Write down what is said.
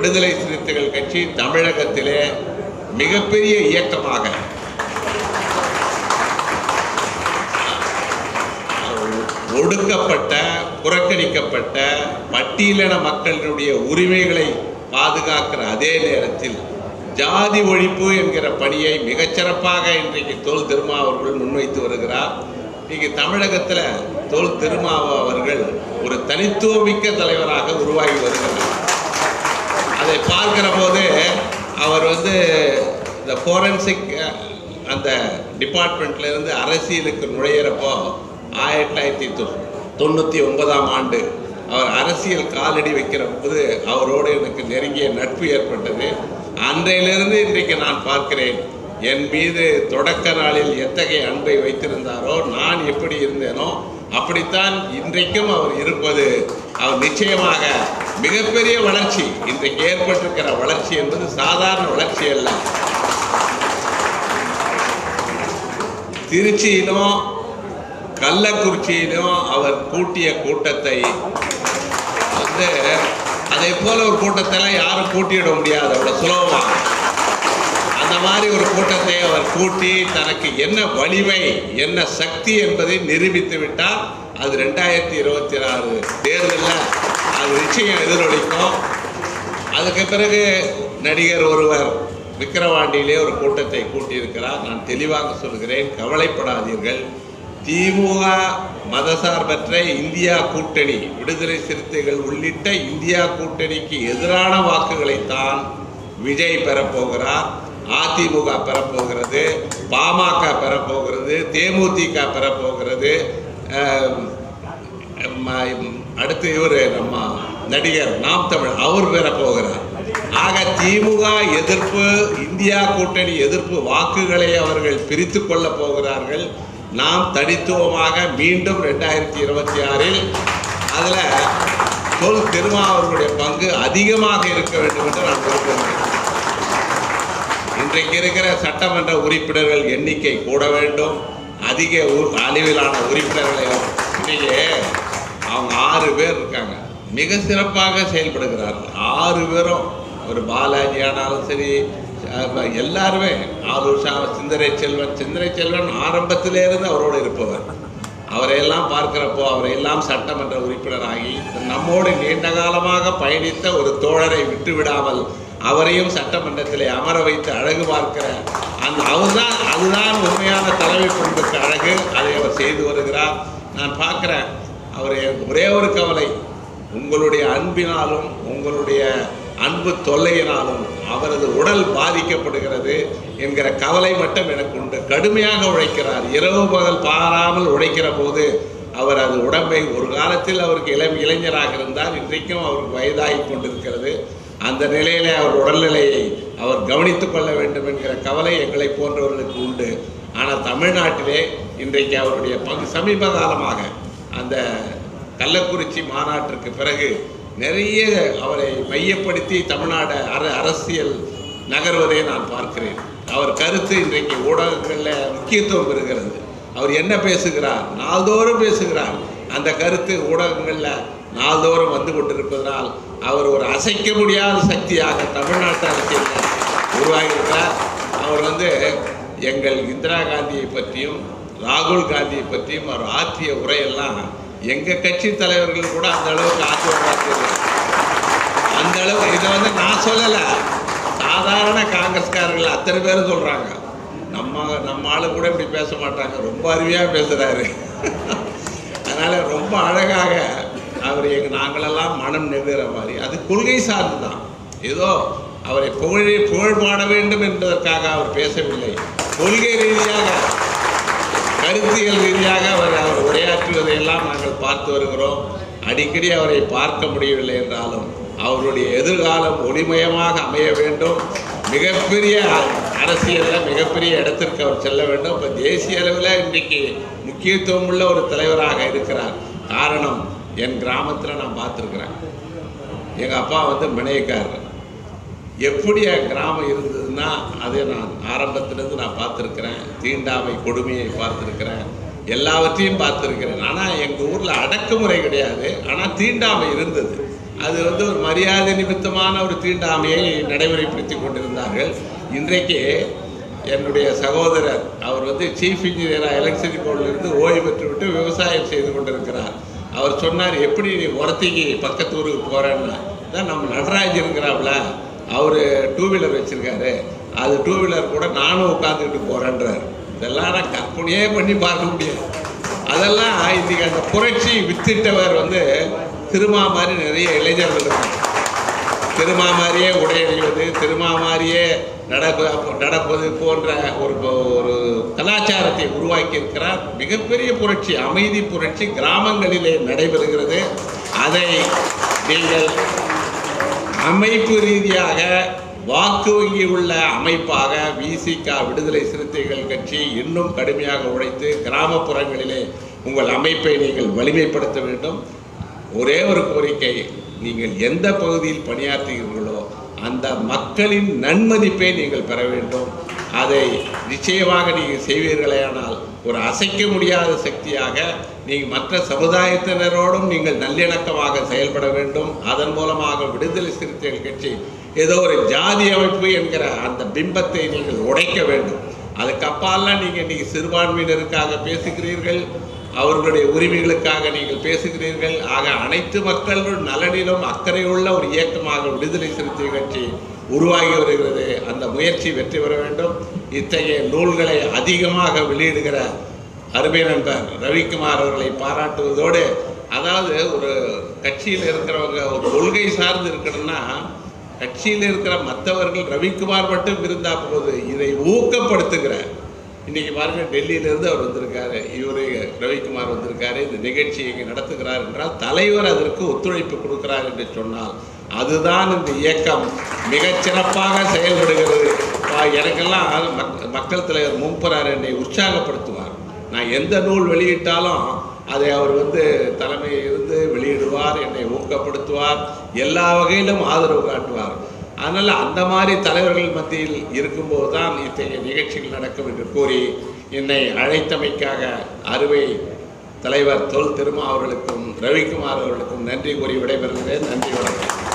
விடுதலை சிறுத்தைகள் கட்சி தமிழகத்திலே மிகப்பெரிய இயக்கமாக ஒடுக்கப்பட்ட, புறக்கணிக்கப்பட்ட பட்டியலின மக்களினுடைய உரிமைகளை பாதுகாக்கிற அதே நேரத்தில் ஜாதி ஒழிப்பு என்கிற பணியை மிகச்சிறப்பாக இன்றைக்கு தொல் திருமாவர்கள் முன்வைத்து வருகிறார். இன்னைக்கு தமிழகத்தில் தொல் திருமாவ அவர்கள் ஒரு தனித்துவமிக்க தலைவராக உருவாகி வருகிறார். அதை பார்க்கிற போது அவர் இந்த ஃபோரன்சிக் அந்த டிபார்ட்மெண்ட்ல இருந்து அரசியலுக்கு நுழையிறப்போ 1999ஆம் ஆண்டு அவர் அரசியல் காலடி வைக்கிற போது அவரோடு எனக்கு நெருங்கிய நட்பு ஏற்பட்டது. அன்றையிலிருந்து இன்றைக்கு நான் பார்க்கிறேன், என் மீது தொடக்க நாளில் எத்தகைய அன்பை வைத்திருந்தாரோ, நான் எப்படி இருந்தேனோ அப்படித்தான் இன்றைக்கும் அவர் இருப்பது. அவர் நிச்சயமாக மிகப்பெரிய வளர்ச்சி, இன்றைக்கு ஏற்பட்டிருக்கிற வளர்ச்சி என்பது சாதாரண வளர்ச்சி அல்ல. திருச்சியிலும் கள்ளக்குறிச்சியிலும் அவர் கூட்டிய கூட்டத்தை அதை போல ஒரு கூட்டத்தெல்லாம் யாரும் கூட்டிவிட முடியாது அவ்வளோ சுலபமாக. அந்த மாதிரி ஒரு கூட்டத்தை அவர் கூட்டி தனக்கு என்ன வலிமை, என்ன சக்தி என்பதை நிரூபித்து விட்டார். அது 2026 தேர்தலில் அது நிச்சயம் எதிரொலிக்கும். அதுக்கு பிறகு நடிகர் ஒருவர் விக்கிரவாண்டியிலே ஒரு கூட்டத்தை கூட்டியிருக்கிறார். நான் தெளிவாக சொல்கிறேன், கவலைப்படாதீர்கள். திமுக மதசார்பற்ற இந்தியா கூட்டணி, விடுதலை சிறுத்தைகள் உள்ளிட்ட இந்தியா கூட்டணிக்கு எதிரான வாக்குகளைத்தான் விஜய் பெறப்போகிறார், அதிமுக பெறப்போகிறது, பாமக பெறப்போகிறது, தேமுதிக பெறப்போகிறது, அடுத்து இவர் நம்ம நடிகர் நாம் தமிழ் அவர் பெறப்போகிறார். ஆக திமுக எதிர்ப்பு, இந்தியா கூட்டணி எதிர்ப்பு வாக்குகளை அவர்கள் பிரித்து கொள்ள போகிறார்கள். நாம் தனித்துவமாக மீண்டும் 2026இல் அதில் தொல் திருமாவர்களுடைய பங்கு அதிகமாக இருக்க வேண்டும் என்று நான் விரும்புகிறேன். இன்றைக்கு இருக்கிற சட்டமன்ற உறுப்பினர்கள் எண்ணிக்கை கூட வேண்டும், அதிக அளவிலான உறுப்பினர்களை. இன்றைக்கி அவங்க 6 பேர் இருக்காங்க, மிக சிறப்பாக செயல்படுகிறார்கள். 6 பேரும், ஒரு பாலாஜி ஆனாலும் சரி, எல்லாருமே ஆலூர் சிந்தரை செல்வன் ஆரம்பத்திலேருந்து அவரோடு இருப்பவர். அவரையெல்லாம் பார்க்கிறப்போ அவரையெல்லாம் சட்டமன்ற உறுப்பினராகி நம்மோடு நீண்ட காலமாக பயணித்த ஒரு தோழரை விட்டுவிடாமல் அவரையும் சட்டமன்றத்திலே அமர வைத்து அழகு பார்க்கிற அதுதான் உண்மையான தலைமை பண்புக்கு அழகு. அதை அவர் செய்து வருகிறார். நான் பார்க்குறேன், அவர் ஒரே ஒரு கவலை, உங்களுடைய அன்பினாலும் உங்களுடைய அன்பு தொல்லையினாலும் அவரது உடல் பாதிக்கப்படுகிறது என்கிற கவலை மட்டும் எனக்கு உண்டு. கடுமையாக உழைக்கிறார், இரவு பகல் பாராமல் உழைக்கிற போது அவர் அது உடம்பை, ஒரு காலத்தில் அவருக்கு இளைஞராக இருந்தார், இன்றைக்கும் அவருக்கு வயதாகி கொண்டிருக்கிறது. அந்த நிலையிலே அவர் உடல்நிலையை அவர் கவனித்துக் கொள்ள வேண்டும் என்கிற கவலை எங்களை போன்றவர்களுக்கு உண்டு. ஆனால் தமிழ்நாட்டிலே இன்றைக்கு அவருடைய சமீப காலமாக அந்த கள்ளக்குறிச்சி மாநாட்டிற்கு பிறகு நிறைய அவரை மையப்படுத்தி தமிழ்நாடு அரசியல் நகர்வதை நான் பார்க்கிறேன். அவர் கருத்து இன்றைக்கு ஊடகங்களில் முக்கியத்துவம் பெறுகிறது. அவர் என்ன பேசுகிறார், நாள்தோறும் பேசுகிறார். அந்த கருத்து ஊடகங்களில் நாள்தோறும் வந்து கொண்டிருப்பதனால் அவர் ஒரு அசைக்க முடியாத சக்தியாக தமிழ்நாட்டு அரசியலில் உருவாகியிருக்கிறார். அவர் எங்கள் இந்திரா காந்தியை பற்றியும் ராகுல் காந்தியை பற்றியும் அவர் ஆற்றிய உரையெல்லாம் எங்கள் கட்சி தலைவர்கள் கூட அந்த அளவுக்கு ஆச்சரியப்படுறது. அந்த அளவு இதை நான் சொல்லலை, சாதாரண காங்கிரஸ்காரர்கள் அத்தனை பேரும் சொல்கிறாங்க. நம்ம ஆளு கூட இப்படி பேச மாட்டாங்க, ரொம்ப அருமையாக பேசுகிறாரு. அதனால் ரொம்ப அழகாக அவர் நாங்களெல்லாம் மனம் நெகிற மாதிரி, அது கொள்கை சார்ந்து தான். ஏதோ அவரை புகழ் பாட வேண்டும் என்பதற்காக அவர் பேசவில்லை. கொள்கை ரீதியாக, கருத்தியல் ரீதியாக அவர் உரையாற்றுவதையெல்லாம் நாங்கள் பார்த்து வருகிறோம். அடிக்கடி அவரை பார்க்க முடியவில்லை என்றாலும் அவருடைய எதிர்காலம் ஒளிமயமாக அமைய வேண்டும். மிகப்பெரிய அரசியலில் மிகப்பெரிய இடத்திற்கு அவர் செல்ல வேண்டும். இப்போ தேசிய அளவில் இன்றைக்கு முக்கியத்துவம் உள்ள ஒரு தலைவராக இருக்கிறார். காரணம், என் கிராமத்தில் நான் பார்த்துருக்குறேன். எங்கள் அப்பா மினையக்காரர். எப்படி என் கிராமம் இருந்ததுன்னா அதை நான் ஆரம்பத்திலேருந்து நான் பார்த்துருக்குறேன். தீண்டாமை கொடுமையை பார்த்துருக்குறேன், எல்லாவற்றையும் பார்த்துருக்கிறேன். ஆனால் எங்கள் ஊரில் அடக்குமுறை கிடையாது, ஆனால் தீண்டாமை இருந்தது. அது வந்து ஒரு மரியாதை நிமித்தமான ஒரு தீண்டாமையை நடைமுறைப்படுத்தி கொண்டிருந்தார்கள். இன்றைக்கு என்னுடைய சகோதரர் அவர் வந்து சீஃப் இன்ஜினியராக எலக்ட்ரிசிட்டி போர்டிலிருந்து ஓய்வு பெற்றுவிட்டு விவசாயம் செய்து கொண்டிருக்கிறார். அவர் சொன்னார், எப்படி நீ உரத்திக்கு பக்கத்து ஊருக்கு போகிறேன்னா தான் நம்ம நடராஜ் இருக்கிறாப்புல, அவர் 2 வீலர் வச்சுருக்காரு, அது 2 வீலர் கூட நானும் உட்காந்துக்கிட்டு போகிறேன்றார். இதெல்லாம் நான் கற்பனையே பண்ணி பார்க்க முடியாது. அதெல்லாம் இன்றைக்கி அந்த புரட்சி வித்திட்டவர் வந்து திருமா மாதிரி நிறைய இளைஞர்கள் இருக்காங்க. திருமா மாதிரியே உடை அணிவது, திருமா மாதிரியே நடப்பது போன்ற ஒரு கலாச்சாரத்தை உருவாக்கி இருக்கிறார். மிகப்பெரிய புரட்சி, அமைதி புரட்சி கிராமங்களிலே நடைபெறுகிறது. அதை நீங்கள் அமைப்பு ரீதியாக வாக்கு வங்கி உள்ள அமைப்பாக விசிக விடுதலை சிறுத்தைகள் கட்சி இன்னும் கடுமையாக உழைத்து கிராமப்புறங்களிலே உங்கள் அமைப்பை நீங்கள் வலிமைப்படுத்த வேண்டும். ஒரே ஒரு கோரிக்கை, நீங்கள் எந்த பகுதியில் பணியாற்றுகிறீர்களோ அந்த மக்களின் நன்மதிப்பை நீங்கள் பெற வேண்டும். அதை நிச்சயமாக நீங்கள் செய்வீர்களேயானால் ஒரு அசைக்க முடியாத சக்தியாக நீங்கள் மற்ற சமுதாயத்தினரோடும் நீங்கள் நல்லிணக்கமாக செயல்பட வேண்டும். அதன் மூலமாக விடுதலை சிறுத்தைகள் கட்சி ஏதோ ஒரு ஜாதி அமைப்பு என்கிற அந்த பிம்பத்தை நீங்கள் உடைக்க வேண்டும். அதுக்கு அப்பாலாம் நீங்கள் இன்றைக்கி சிறுபான்மையினருக்காக பேசுகிறீர்கள், அவர்களுடைய உரிமைகளுக்காக நீங்கள் பேசுகிறீர்கள். ஆக அனைத்து மக்களும் நலனிலும் அக்கறையுள்ள ஒரு இயக்கமாக விடுதலை சிறுத்தை கட்சி உருவாகி வருகிறது. அந்த முயற்சி வெற்றி பெற வேண்டும். இத்தகைய நூல்களை அதிகமாக வெளியிடுகிற அருமை நண்பர் ரவிக்குமார் அவர்களை பாராட்டுவதோடு, அதாவது ஒரு கட்சியில் இருக்கிறவங்க ஒரு கொள்கை சார்ந்து இருக்கணும்னா கட்சியில் இருக்கிற மற்றவர்கள் ரவிக்குமார் மட்டும் இருந்தால் போது இதை ஊக்கப்படுத்துகிற, இன்றைக்கி பாருங்கள் டெல்லியிலேருந்து அவர் வந்திருக்காரு, இவர் ரவிக்குமார் வந்திருக்காரு, இந்த நிகழ்ச்சியை இங்கே நடத்துகிறார் என்றால் தலைவர் அதற்கு ஒத்துழைப்பு கொடுக்கிறார் என்று சொன்னால் அதுதான் இந்த இயக்கம் மிகச்சிறப்பாக செயல்படுகிறது. எனக்கெல்லாம் மக்கள் தலைவர் மும்பரார் என்னை உற்சாகப்படுத்துவார். நான் எந்த நூல் வெளியிட்டாலும் அதை அவர் வந்து தலைமையில் இருந்து வெளியிடுவார், என்னை ஊக்கப்படுத்துவார், எல்லா வகையிலும் ஆதரவு காட்டுவார். அதனால் அந்த மாதிரி தலைவர்கள் மத்தியில் இருக்கும்போது தான் இத்தகைய நிகழ்ச்சிகள் நடக்கும் என்று கூறி என்னை அழைத்தமைக்காக அறுவை தலைவர் தொல் திருமா அவர்களுக்கும் ரவிக்குமார் அவர்களுக்கும் நன்றி கூறி விடைபெறுகிறேன். நன்றி, வணக்கம்.